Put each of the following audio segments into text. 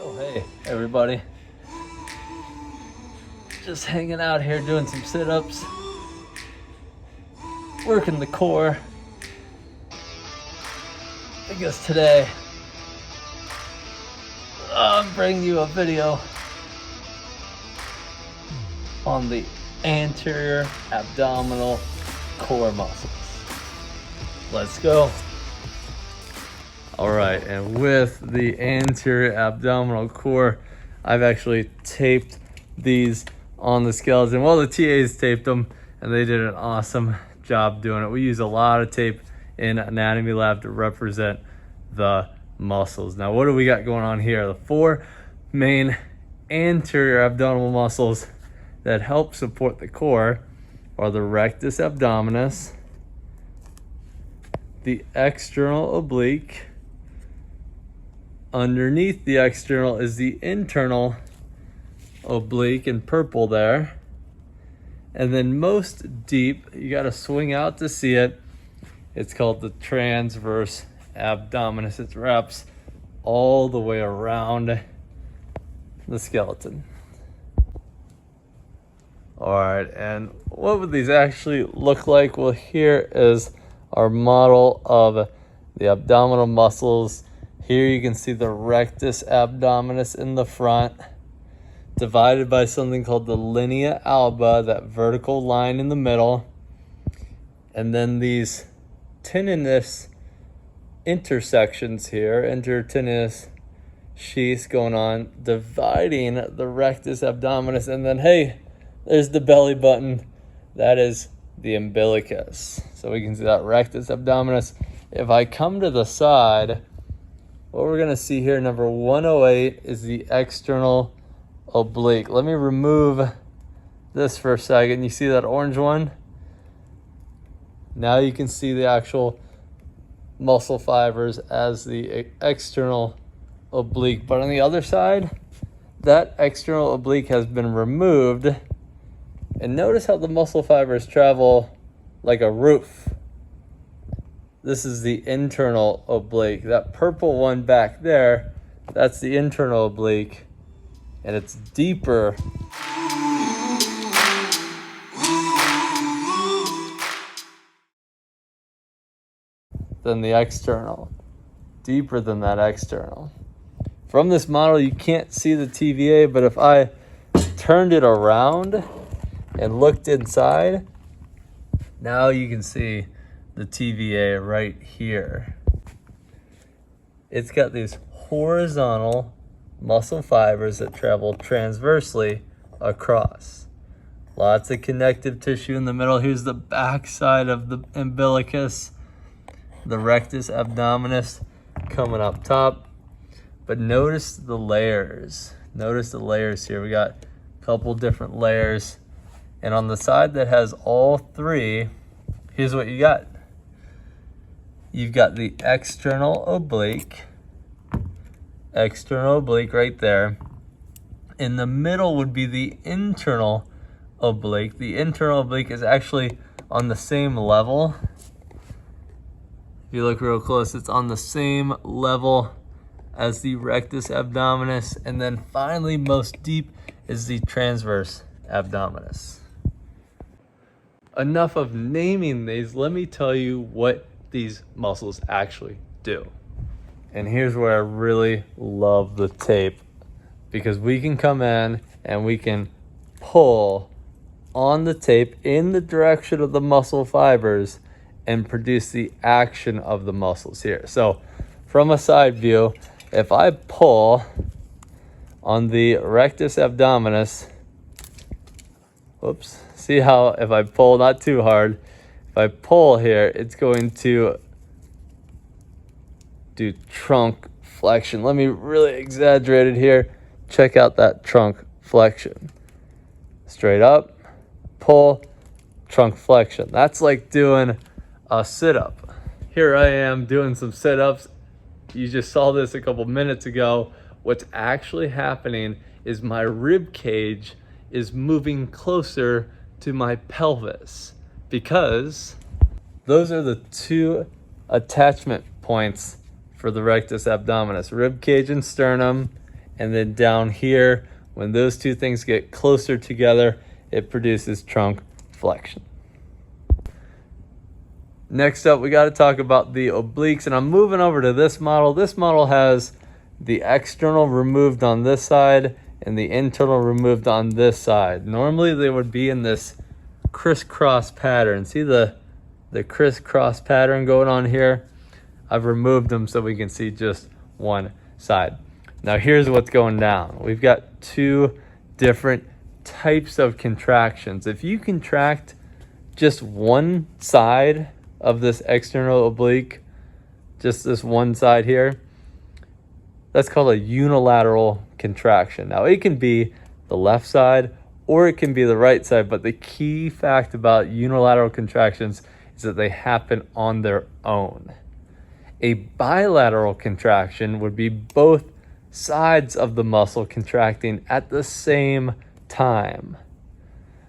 Oh, hey, everybody. Just hanging out here doing some sit-ups, working the core. I guess today I'm bringing you a video on the anterior abdominal core muscles. Let's go. All right, and with the anterior abdominal core, I've actually taped these on the skeleton. Well, the TAs taped them, and they did an awesome job doing it. We use a lot of tape in anatomy lab to represent the muscles. Now, what do we got going on here? The four main anterior abdominal muscles that help support the core are the rectus abdominis, the external oblique. Underneath the external is the internal oblique in purple there. And then most deep, you got to swing out to see it. It's called the transverse abdominis. It wraps all the way around the skeleton. All right, and what would these actually look like? Well, here is our model of the abdominal muscles. Here you can see the rectus abdominis in the front, divided by something called the linea alba, that vertical line in the middle. And then these tendinous intersections here, intertendinous sheaths going on, dividing the rectus abdominis. And then, hey, there's the belly button. That is the umbilicus. So we can see that rectus abdominis. If I come to the side, what we're gonna see here, number 108, is the external oblique. Let me remove this for a second. You see that orange one? Now you can see the actual muscle fibers as the external oblique. But on the other side, that external oblique has been removed. And notice how the muscle fibers travel like a roof. This is the internal oblique. That purple one back there, that's the internal oblique. And it's deeper than the external. Deeper than that external. From this model, you can't see the TVA, but if I turned it around and looked inside, now you can see the TVA right here. It's got these horizontal muscle fibers that travel transversely across. Lots of connective tissue in the middle. Here's the back side of the umbilicus, the rectus abdominis coming up top. But notice the layers. Notice the layers here. We got a couple different layers. And on the side that has all three, here's what you got. You've got the external oblique right there. In the middle would be the internal oblique. The internal oblique is actually on the same level. If you look real close, it's on the same level as the rectus abdominis. And then finally, most deep is the transverse abdominis. Enough of naming these. Let me tell you what these muscles actually do. And here's where I really love the tape, because we can come in and we can pull on the tape in the direction of the muscle fibers and produce the action of the muscles here. So from a side view, if I pull on the rectus abdominis, whoops, see how if I pull not too hard, if I pull here, it's going to do trunk flexion. Let me really exaggerate it here. Check out that trunk flexion. Straight up, pull, trunk flexion. That's like doing a sit-up. Here I am doing some sit-ups. You just saw this a couple minutes ago. What's actually happening is my rib cage is moving closer to my pelvis, because those are the two attachment points for the rectus abdominis, rib cage and sternum, And then down here, when those two things get closer together, it produces trunk flexion. Next up, we got to talk about the obliques, and I'm moving over to this model. This model has the external removed on this side and the internal removed on this side. Normally they would be in this crisscross pattern. See the crisscross pattern going on here? I've removed them so we can see just one side. Now here's what's going down. We've got two different types of contractions. If you contract just one side of this external oblique, just this one side here, that's called a unilateral contraction. Now it can be the left side or it can be the right side, but the key fact about unilateral contractions is that they happen on their own. A bilateral contraction would be both sides of the muscle contracting at the same time.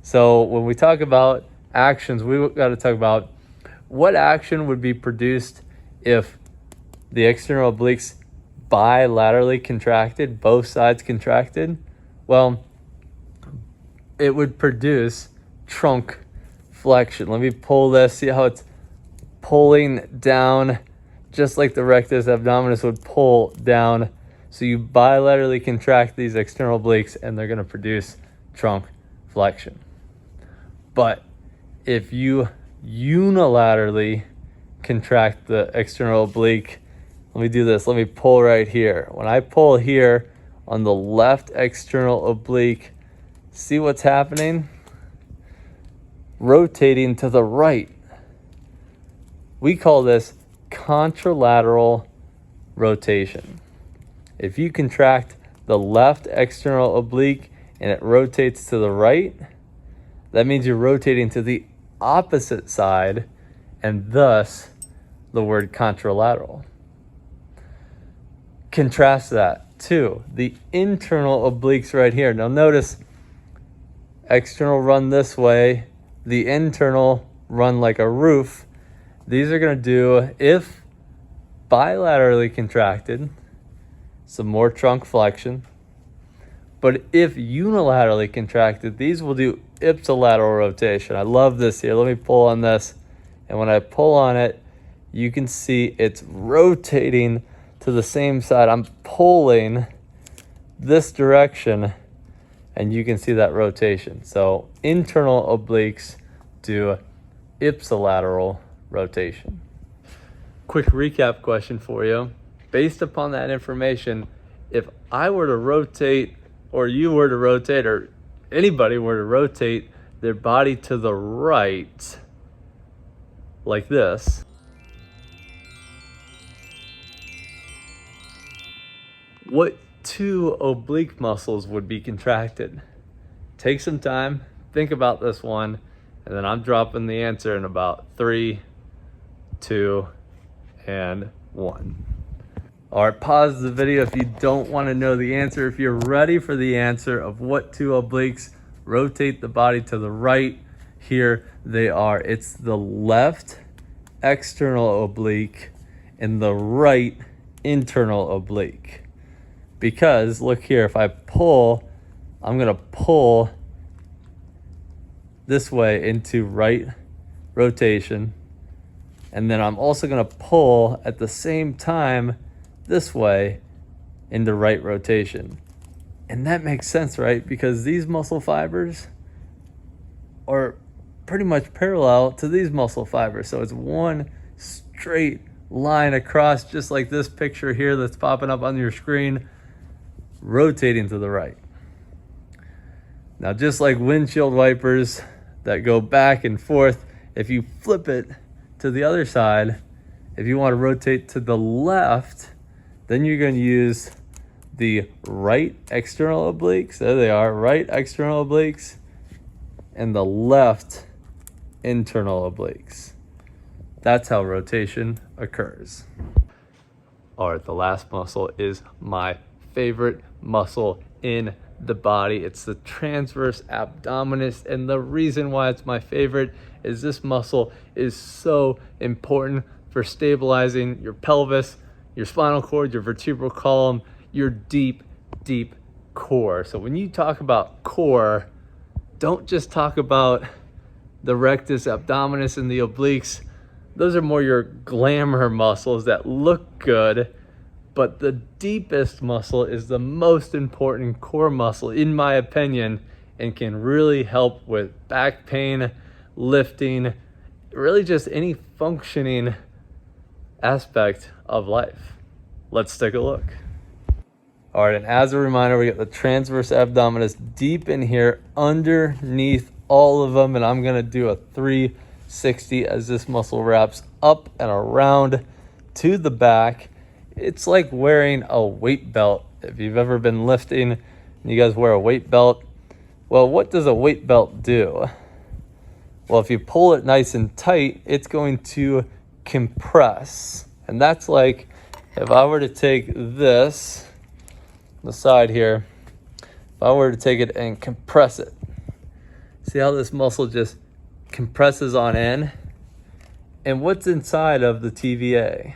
So when we talk about actions, we got to talk about what action would be produced if the external obliques bilaterally contracted, both sides contracted. Well, it would produce trunk flexion. Let me pull this. See how it's pulling down, just like the rectus abdominis would pull down. So you bilaterally contract these external obliques and they're going to produce trunk flexion. But if you unilaterally contract the external oblique, let me do this. Let me pull right here. When I pull here on the left external oblique, see what's happening? Rotating to the right. We call this contralateral rotation. If you contract the left external oblique and it rotates to the right, that means you're rotating to the opposite side, and thus the word contralateral. Contrast that to the internal obliques right here. Now notice, external run this way, the internal run like a roof. These are going to do, if bilaterally contracted, some more trunk flexion. But if unilaterally contracted, these will do ipsilateral rotation. I love this here. Let me pull on this. And when I pull on it, you can see it's rotating to the same side. I'm pulling this direction and you can see that rotation. So internal obliques do ipsilateral rotation. Quick recap question for you. Based upon that information, if I were to rotate, or you were to rotate, or anybody were to rotate their body to the right, like this, what two oblique muscles would be contracted? Take some time, think about this one, and then I'm dropping the answer in about 3, 2, and 1. All right, pause the video if you don't want to know the answer. If you're ready for the answer of what two obliques rotate the body to the right, here they are. It's the left external oblique and the right internal oblique. Because look here, if I pull, I'm going to pull this way into right rotation. And then I'm also going to pull at the same time this way into right rotation. And that makes sense, right? Because these muscle fibers are pretty much parallel to these muscle fibers. So it's one straight line across, just like this picture here that's popping up on your screen, rotating to the right. Now, just like windshield wipers that go back and forth, if you flip it to the other side, if you want to rotate to the left, then you're going to use the right external obliques. There they are, right external obliques, and the left internal obliques. That's how rotation occurs. All right, the last muscle is my favorite muscle in the body. It's the transverse abdominis, and the reason why it's my favorite is this muscle is so important for stabilizing your pelvis, your spinal cord, your vertebral column, your deep deep core. So when you talk about core, don't just talk about the rectus abdominis and the obliques. Those are more your glamour muscles that look good, but the deepest muscle is the most important core muscle, in my opinion, and can really help with back pain, lifting, really just any functioning aspect of life. Let's take a look. All right, and as a reminder, we got the transverse abdominis deep in here underneath all of them, and I'm gonna do a 360 as this muscle wraps up and around to the back. It's like wearing a weight belt. If you've ever been lifting and you guys wear a weight belt, well, what does a weight belt do? Well, if you pull it nice and tight, it's going to compress. And that's like if I were to take this, the side here, if I were to take it and compress it, see how this muscle just compresses on in? And what's inside of the TVA?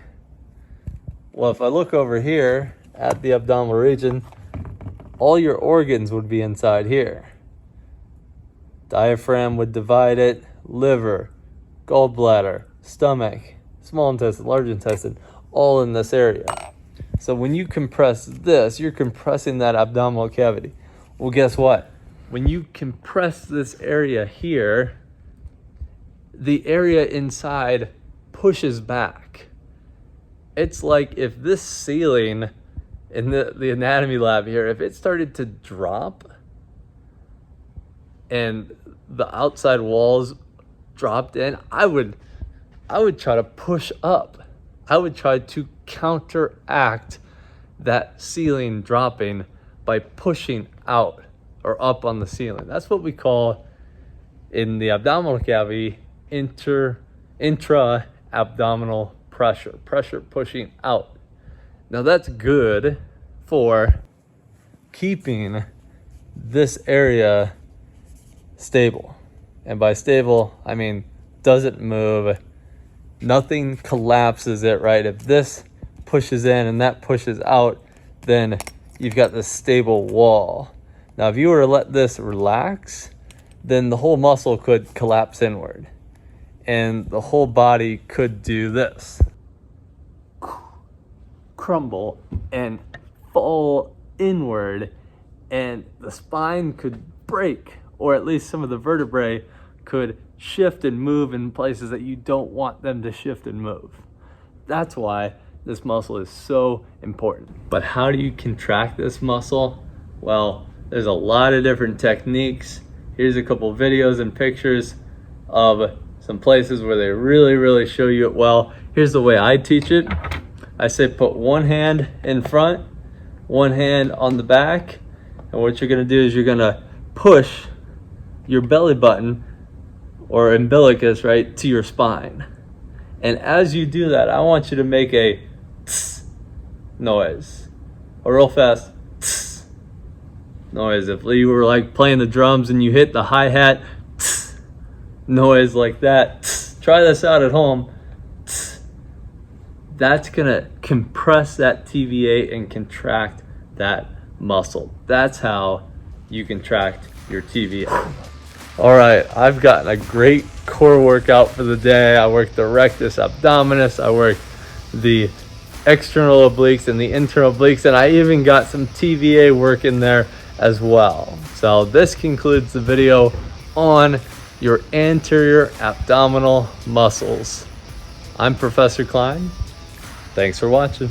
Well, if I look over here at the abdominal region, all your organs would be inside here. Diaphragm would divide it, liver, gallbladder, stomach, small intestine, large intestine, all in this area. So when you compress this, you're compressing that abdominal cavity. Well, guess what? When you compress this area here, the area inside pushes back. It's like if this ceiling in the anatomy lab here, if it started to drop and the outside walls dropped in, I would try to push up. I would try to counteract that ceiling dropping by pushing out or up on the ceiling. That's what we call in the abdominal cavity intra-abdominal pressure pushing out. Now that's good for keeping this area stable. And by stable, I mean doesn't move. Nothing collapses it, right? If this pushes in and that pushes out, then you've got this stable wall. Now, if you were to let this relax, then the whole muscle could collapse inward and the whole body could do this. Crumble and fall inward, and the spine could break, or at least some of the vertebrae could shift and move in places that you don't want them to shift and move. That's why this muscle is so important. But how do you contract this muscle? Well, there's a lot of different techniques. Here's a couple videos and pictures of some places where they really show you it well. Here's the way I teach it. I say put one hand in front, one hand on the back, and what you're gonna do is you're gonna push your belly button or umbilicus, right, to your spine. And as you do that, I want you to make a tss noise, a real fast tss noise. If you were like playing the drums and you hit the hi-hat, tss noise like that. Tss. Try this out at home. Tss. That's gonna compress that TVA and contract that muscle. That's how you contract your TVA. All right, I've gotten a great core workout for the day. I worked the rectus abdominis, I worked the external obliques and the internal obliques, and I even got some TVA work in there as well. So this concludes the video on your anterior abdominal muscles. I'm Professor Klein. Thanks for watching.